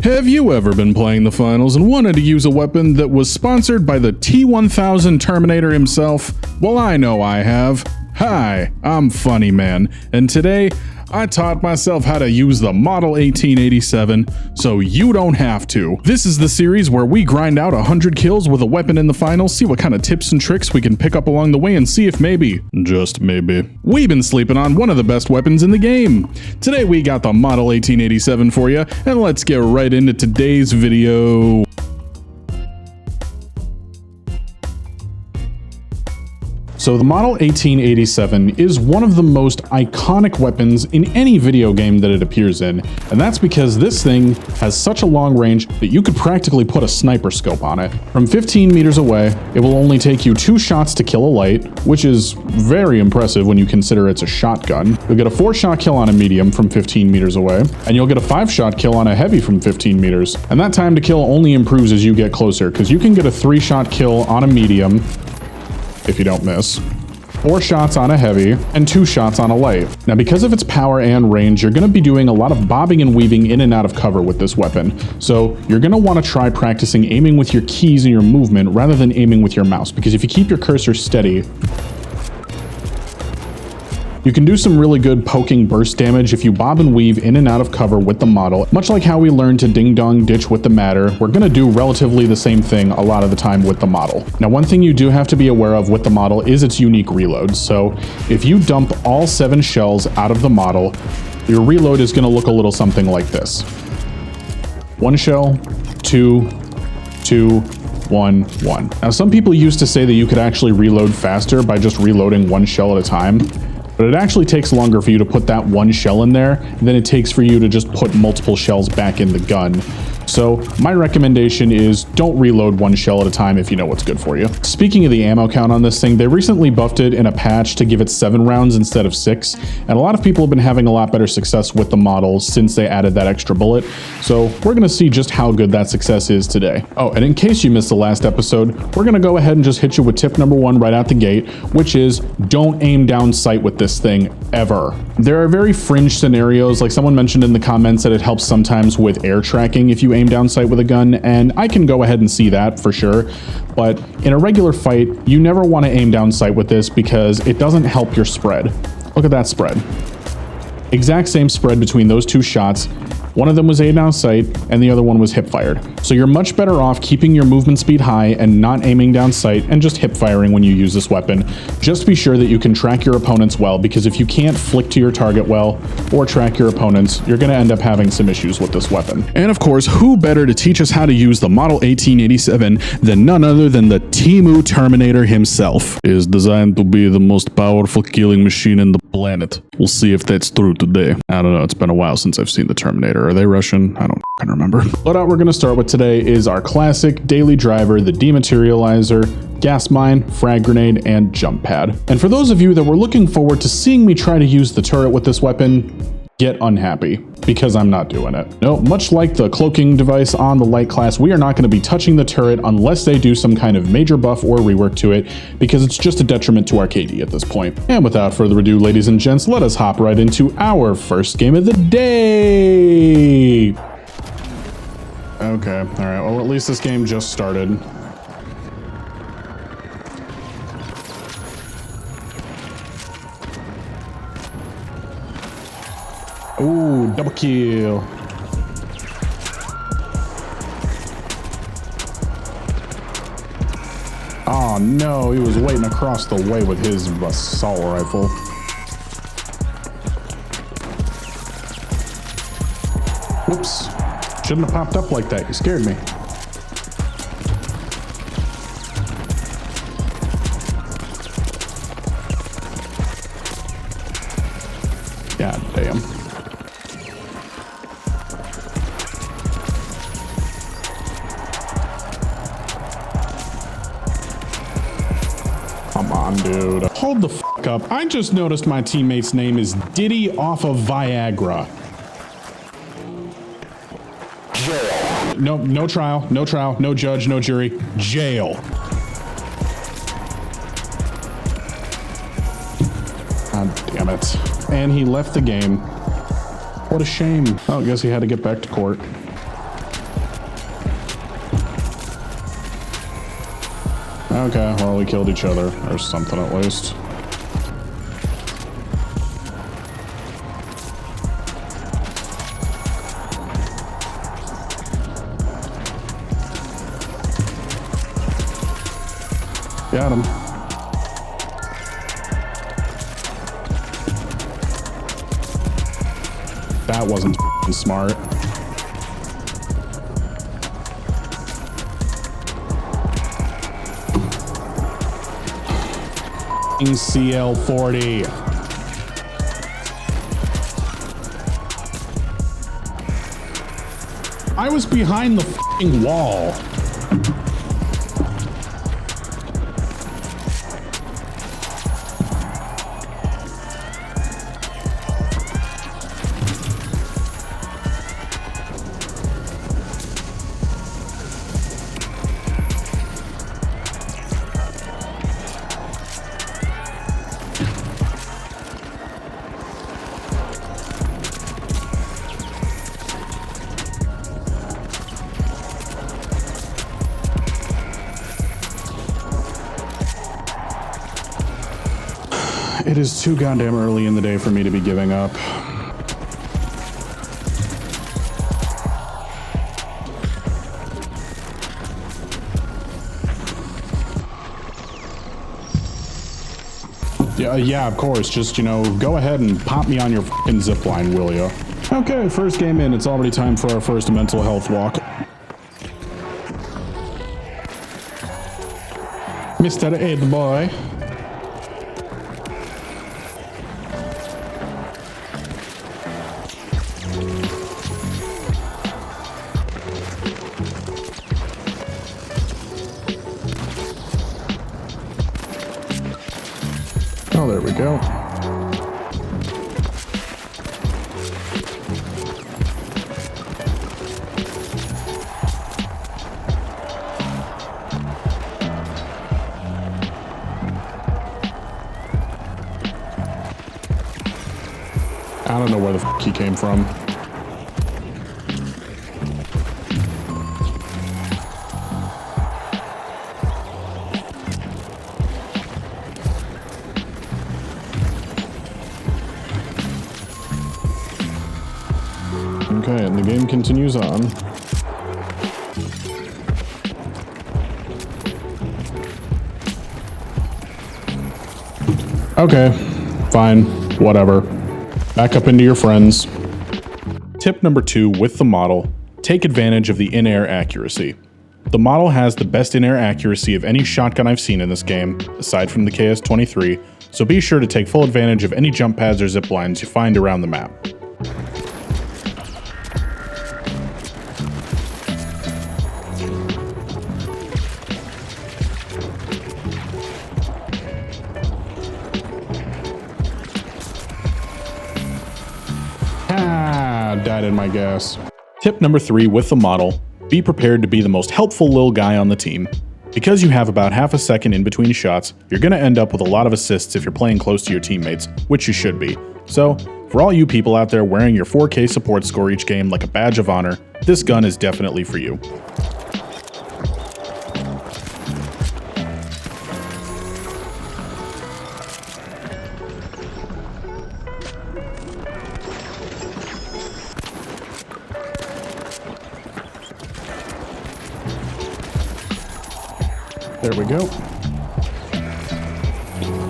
Have you ever been playing the finals and wanted to use a weapon that was sponsored by the T-1000 Terminator himself? Well, I know I have. Hi, I'm Funny Mxn, and today I taught myself how to use the Model 1887 so you don't have to. This is the series where we grind out 100 kills with a weapon in the finals, see what kind of tips and tricks we can pick up along the way, and see if maybe, just maybe, we've been sleeping on one of the best weapons in the game. Today we got the Model 1887 for you, and let's get right into today's video. So the Model 1887 is one of the most iconic weapons in any video game that it appears in, and that's because this thing has such a long range that you could practically put a sniper scope on it. From 15 meters away, it will only take you 2 shots to kill a light, which is very impressive when you consider it's a shotgun. You'll get a 4-shot kill on a medium from 15 meters away, and you'll get a 5-shot kill on a heavy from 15 meters. And that time to kill only improves as you get closer, because you can get a 3-shot kill on a medium, if you don't miss, 4 shots on a heavy, and 2 shots on a light. Now, because of its power and range, you're going to be doing a lot of bobbing and weaving in and out of cover with this weapon. So you're going to want to try practicing aiming with your keys and your movement rather than aiming with your mouse, because if you keep your cursor steady, you can do some really good poking burst damage if you bob and weave in and out of cover with the model. Much like how we learned to ding-dong ditch with the matter, we're going to do relatively the same thing a lot of the time with the model. Now, one thing you do have to be aware of with the model is its unique reload. So if you dump all 7 shells out of the model, your reload is going to look a little something like this. 1 shell, 2, 2, 1, 1. Now, some people used to say that you could actually reload faster by just reloading 1 shell at a time. But it actually takes longer for you to put that 1 shell in there than it takes for you to just put multiple shells back in the gun. So my recommendation is don't reload 1 shell at a time if you know what's good for you. Speaking of the ammo count on this thing, they recently buffed it in a patch to give it 7 rounds instead of 6, and a lot of people have been having a lot better success with the model since they added that extra bullet. So we're going to see just how good that success is today. Oh, and in case you missed the last episode, we're going to go ahead and just hit you with tip number 1 right out the gate, which is don't aim down sight with this thing ever. There are very fringe scenarios, like someone mentioned in the comments that it helps sometimes with air tracking if you aim down sight with a gun, and I can go ahead and see that for sure. But in a regular fight, you never want to aim down sight with this because it doesn't help your spread. Look at that spread. Exact same spread between those 2 shots. One of them was aim down sight and the other one was hip fired. So you're much better off keeping your movement speed high and not aiming down sight and just hip firing when you use this weapon. Just be sure that you can track your opponents well, because if you can't flick to your target well or track your opponents, you're going to end up having some issues with this weapon. And of course, who better to teach us how to use the Model 1887 than none other than the Temu Terminator himself. It is designed to be the most powerful killing machine in the planet. We'll see if that's true today. I don't know, it's been a while since I've seen the Terminator. Are they Russian? I don't remember. Loadout we're going to start with today is our classic daily driver, the dematerializer, gas mine, frag grenade, and jump pad. And for those of you that were looking forward to seeing me try to use the turret with this weapon, get unhappy, because I'm not doing it. No, much like the cloaking device on the light class, we are not going to be touching the turret unless they do some kind of major buff or rework to it, because it's just a detriment to our KD at this point. And without further ado, ladies and gents, let us hop right into our first game of the day. Okay, all right, well, at least this game just started. Ooh, double kill. Oh no, he was waiting across the way with his assault rifle. Whoops. Shouldn't have popped up like that. You scared me. God damn. Come on, dude. Hold the fuck up. I just noticed my teammate's name is Diddy off of Viagra. Jail. No trial, no judge, no jury. Jail. God damn it. And he left the game. What a shame. Oh, I guess he had to get back to court. Okay, well, we killed each other, or something at least. Got him. That wasn't smart. CL40. I was behind the f***ing wall. It is too goddamn early in the day for me to be giving up. Yeah, of course. Just, you know, go ahead and pop me on your fucking zipline, will ya? Okay, first game in. It's already time for our first mental health walk. Mr. Ed Boy. Oh, there we go. I don't know where the f he came from. Okay, and the game continues on. Okay, fine, whatever. Back up into your friends. Tip number 2 with the model, take advantage of the in-air accuracy. The model has the best in-air accuracy of any shotgun I've seen in this game, aside from the KS-23, so be sure to take full advantage of any jump pads or zip lines you find around the map. Died in my gas. Tip number 3 with the model, be prepared to be the most helpful little guy on the team. Because you have about half a second in between shots, you're going to end up with a lot of assists if you're playing close to your teammates, which you should be. So, for all you people out there wearing your 4K support score each game like a badge of honor, this gun is definitely for you. There we go.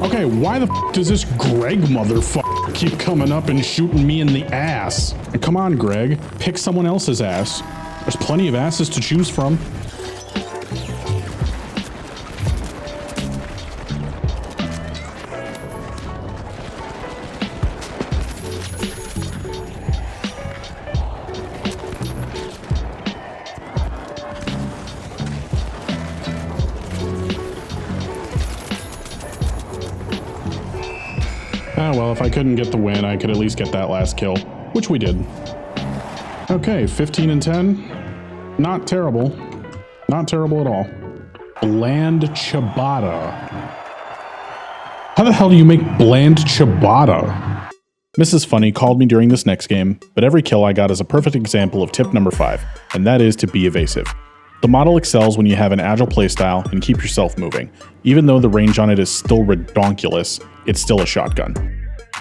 Okay, why the f does this Greg motherfucker keep coming up and shooting me in the ass? Come on, Greg. Pick someone else's ass. There's plenty of asses to choose from. Ah, well, if I couldn't get the win, I could at least get that last kill, which we did. Okay, 15 and 10. Not terrible. Not terrible at all. Bland ciabatta. How the hell do you make bland ciabatta? Mrs. Funny called me during this next game, but every kill I got is a perfect example of tip number 5, and that is to be evasive. The model excels when you have an agile playstyle and keep yourself moving. Even though the range on it is still redonkulous, it's still a shotgun.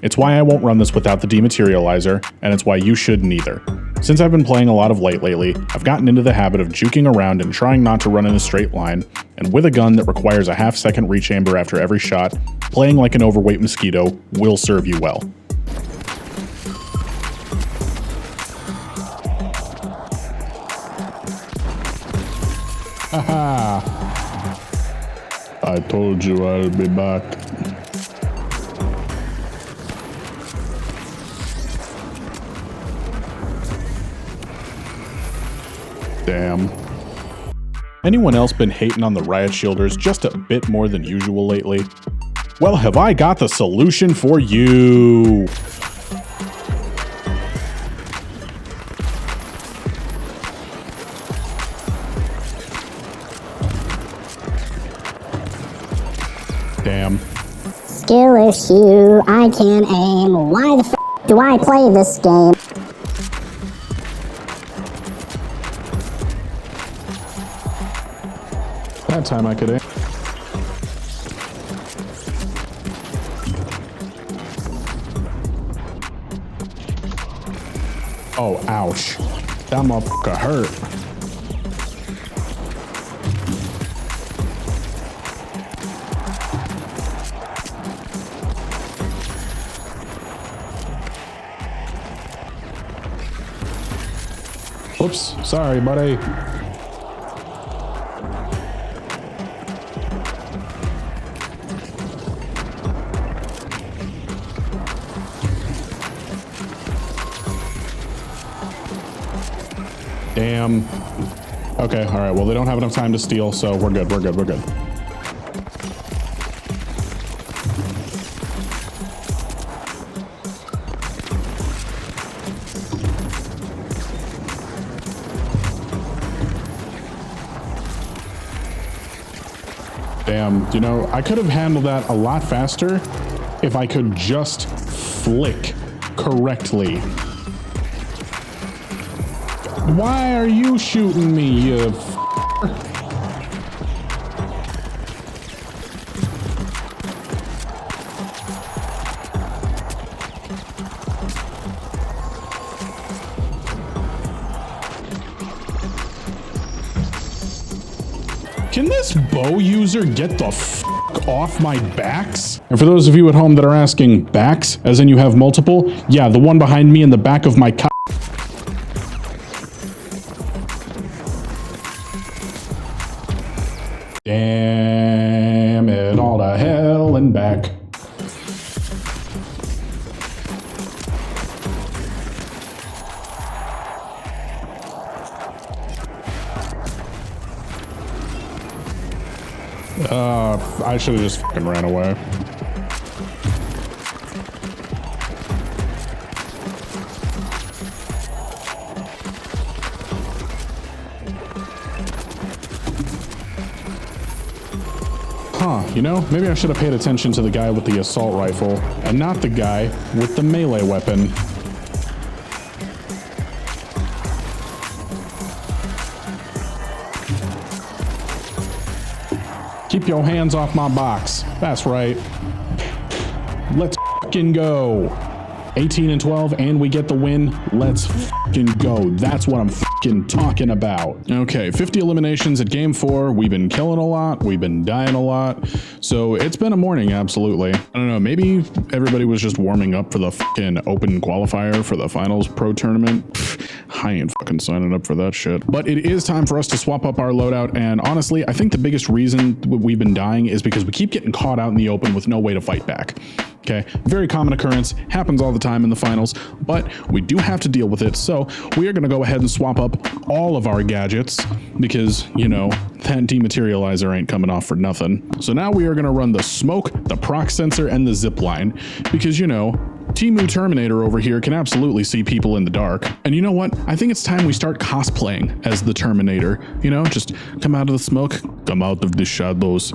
It's why I won't run this without the dematerializer, and it's why you shouldn't either. Since I've been playing a lot of light lately, I've gotten into the habit of juking around and trying not to run in a straight line, and with a gun that requires a half-second rechamber after every shot, playing like an overweight mosquito will serve you well. Haha! I told you I'll be back. Damn. Anyone else been hating on the riot shielders just a bit more than usual lately? Well, have I got the solution for you! Damn. Skill issue, I can't aim. Why the f do I play this game? That time I could aim. Oh, ouch. That motherfucker hurt. Oops, sorry, buddy. Damn. Okay, all right, well, they don't have enough time to steal, so we're good, we're good, we're good. Damn, you know, I could have handled that a lot faster if I could just flick correctly. Why are you shooting me, you f***er? Can this bow user get the f*** off my backs? And for those of you at home that are asking, backs, as in you have multiple? Yeah, the one behind me in the back of my cock. Damn it all to hell and back. I should have just fucking ran away. Huh, you know, maybe I should have paid attention to the guy with the assault rifle and not the guy with the melee weapon. Keep your hands off my box. That's right. Let's fucking go. 18 and 12 and we get the win. Let's fucking go. That's what I'm fucking talking about. Okay, 50 eliminations at game 4. We've been killing a lot. We've been dying a lot. So it's been a morning, absolutely. I don't know, maybe everybody was just warming up for the fucking open qualifier for the finals pro tournament. I ain't fucking signing up for that shit. But it is time for us to swap up our loadout, and honestly, I think the biggest reason we've been dying is because we keep getting caught out in the open with no way to fight back. Okay, very common occurrence, happens all the time in the finals, but we do have to deal with it, so we are gonna go ahead and swap up all of our gadgets, because, you know, that dematerializer ain't coming off for nothing. So now we are gonna run the smoke, the proc sensor, and the zipline, because, you know, Temu Terminator over here can absolutely see people in the dark. And you know what? I think it's time we start cosplaying as the Terminator. You know, just come out of the smoke, come out of the shadows.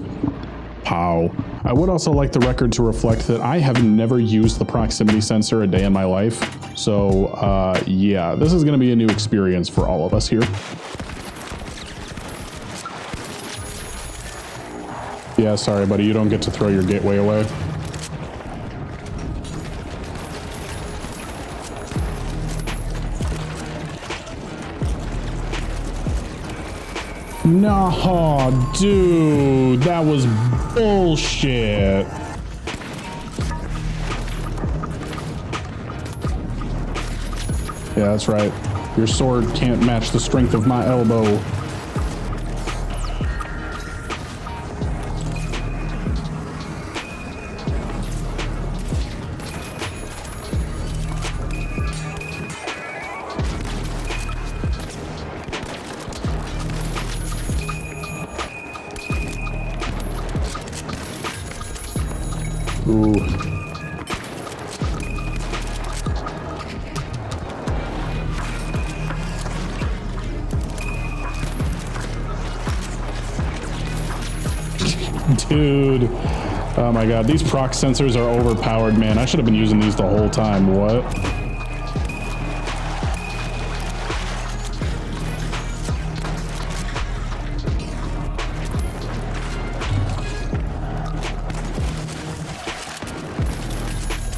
Pow. I would also like the record to reflect that I have never used the proximity sensor a day in my life. So, yeah, this is gonna be a new experience for all of us here. Yeah, sorry, buddy. You don't get to throw your gateway away. No, dude, that was bullshit. Yeah, that's right. Your sword can't match the strength of my elbow. Ooh. Dude. Oh my god, these Prox sensors are overpowered, man. I should have been using these the whole time. What?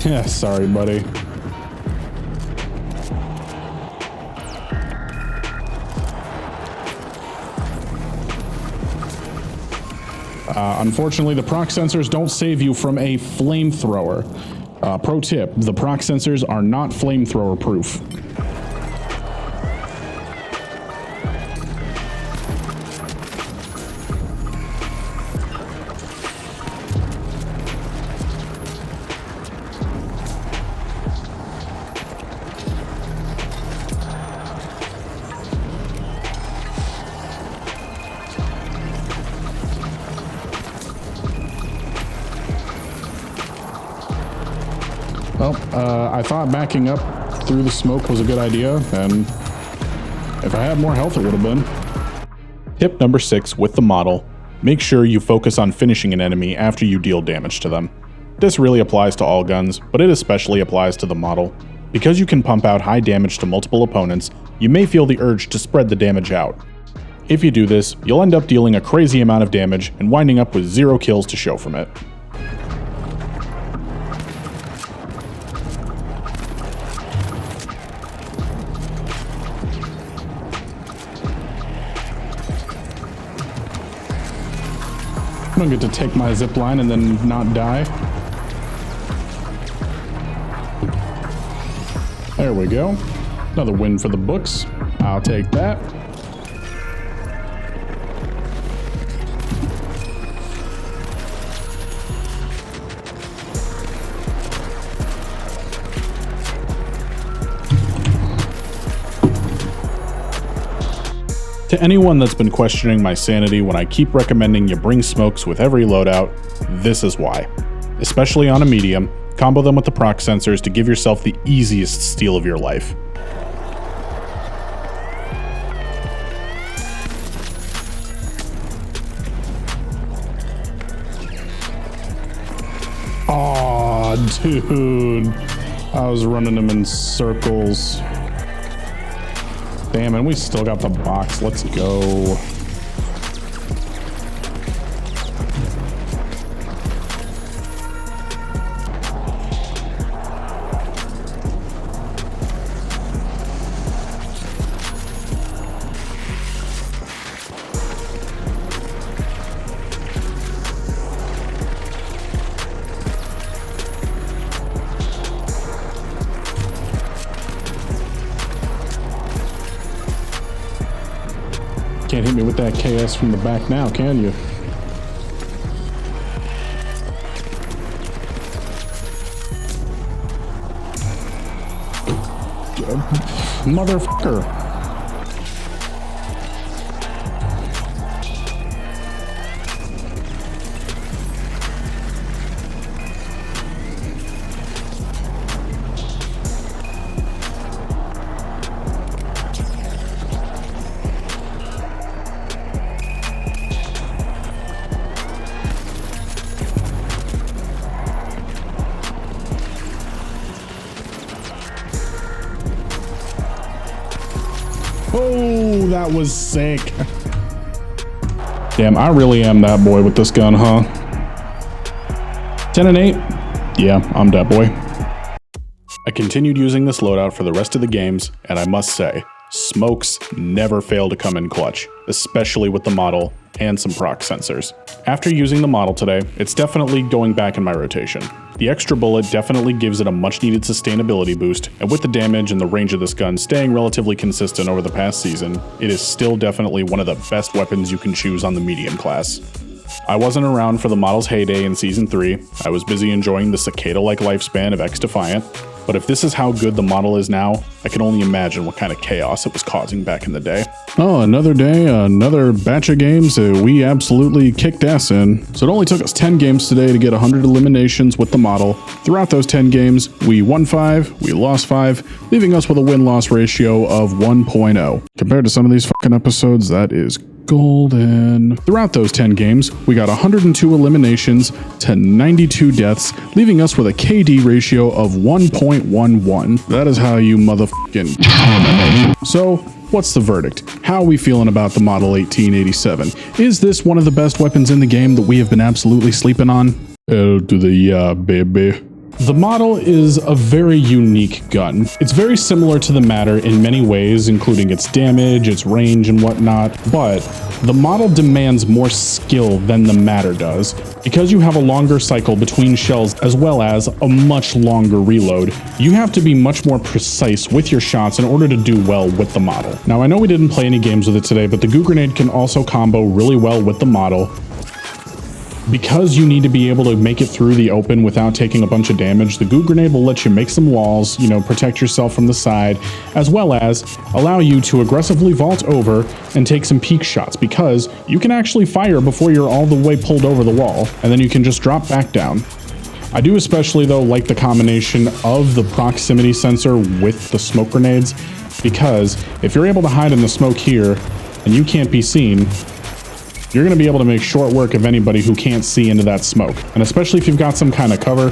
Yeah, sorry, buddy. Unfortunately, the Prox sensors don't save you from a flamethrower. Pro tip, the Prox sensors are not flamethrower proof. Well, I thought backing up through the smoke was a good idea, and if I had more health, it would have been. Tip number 6 with the model, make sure you focus on finishing an enemy after you deal damage to them. This really applies to all guns, but it especially applies to the model. Because you can pump out high damage to multiple opponents, you may feel the urge to spread the damage out. If you do this, you'll end up dealing a crazy amount of damage and winding up with 0 kills to show from it. I don't get to take my zipline and then not die. There we go. Another win for the books. I'll take that. To anyone that's been questioning my sanity when I keep recommending you bring smokes with every loadout, this is why. Especially on a medium, combo them with the Prox sensors to give yourself the easiest steal of your life. Aw, dude. I was running him in circles. Damn, and we still got the box. Let's go. Can't hit me with that KS from the back now, can you? Motherfucker. Oh, that was sick. Damn, I really am that boy with this gun, huh? 10 and 8? Yeah, I'm that boy. I continued using this loadout for the rest of the games, and I must say, smokes never fail to come in clutch, especially with the model and some Prox sensors. After using the model today, it's definitely going back in my rotation. The extra bullet definitely gives it a much needed sustainability boost, and with the damage and the range of this gun staying relatively consistent over the past season, it is still definitely one of the best weapons you can choose on the medium class. I wasn't around for the model's heyday in Season 3, I was busy enjoying the cicada-like lifespan of X-Defiant, but if this is how good the model is now, I can only imagine what kind of chaos it was causing back in the day. Oh, another day, another batch of games we absolutely kicked ass in. So it only took us 10 games today to get 100 eliminations with the model. Throughout those 10 games, we won 5, we lost 5, leaving us with a win-loss ratio of 1.0. Compared to some of these fucking episodes, that is golden. Throughout those 10 games, we got 102 eliminations to 92 deaths, leaving us with a KD ratio of 1.11. That is how you motherfucking terminate. So, what's the verdict? How are we feeling about the Model 1887? Is this one of the best weapons in the game that we have been absolutely sleeping on? Hell to the yeah, baby. The model is a very unique gun. It's very similar to the Matter in many ways, including its damage, its range, and whatnot, but the model demands more skill than the Matter does. Because you have a longer cycle between shells as well as a much longer reload, you have to be much more precise with your shots in order to do well with the model. Now, I know we didn't play any games with it today, but the goo grenade can also combo really well with the model. Because you need to be able to make it through the open without taking a bunch of damage, the goo grenade will let you make some walls, protect yourself from the side, as well as allow you to aggressively vault over and take some peek shots, because you can actually fire before you're all the way pulled over the wall, and then you can just drop back down. I do especially though like the combination of the proximity sensor with the smoke grenades, because if you're able to hide in the smoke here and you can't be seen, you're going to be able to make short work of anybody who can't see into that smoke. And especially if you've got some kind of cover,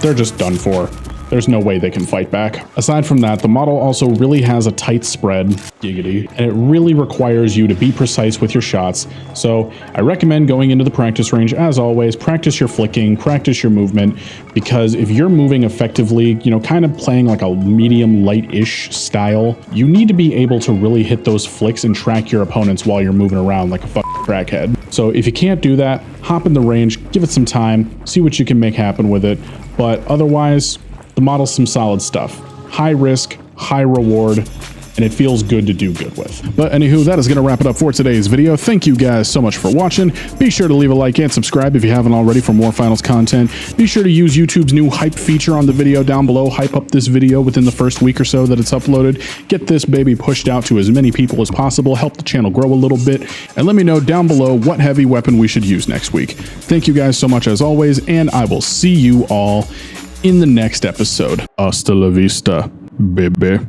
they're just done for. There's no way they can fight back. Aside from that, the model also really has a tight spread, giggity, and it really requires you to be precise with your shots. So I recommend going into the practice range, as always, practice your flicking, practice your movement, because if you're moving effectively, kind of playing like a medium light-ish style, you need to be able to really hit those flicks and track your opponents while you're moving around like a fucking crackhead. So if you can't do that, hop in the range, give it some time, see what you can make happen with it, but otherwise, the model's some solid stuff. High risk, high reward, and it feels good to do good with. But anywho, that is going to wrap it up for today's video. Thank you guys so much for watching. Be sure to leave a like and subscribe if you haven't already for more finals content. Be sure to use YouTube's new hype feature on the video down below. Hype up this video within the first week or so that it's uploaded. Get this baby pushed out to as many people as possible. Help the channel grow a little bit. And let me know down below what heavy weapon we should use next week. Thank you guys so much as always, and I will see you all in the next episode. Hasta la vista, baby.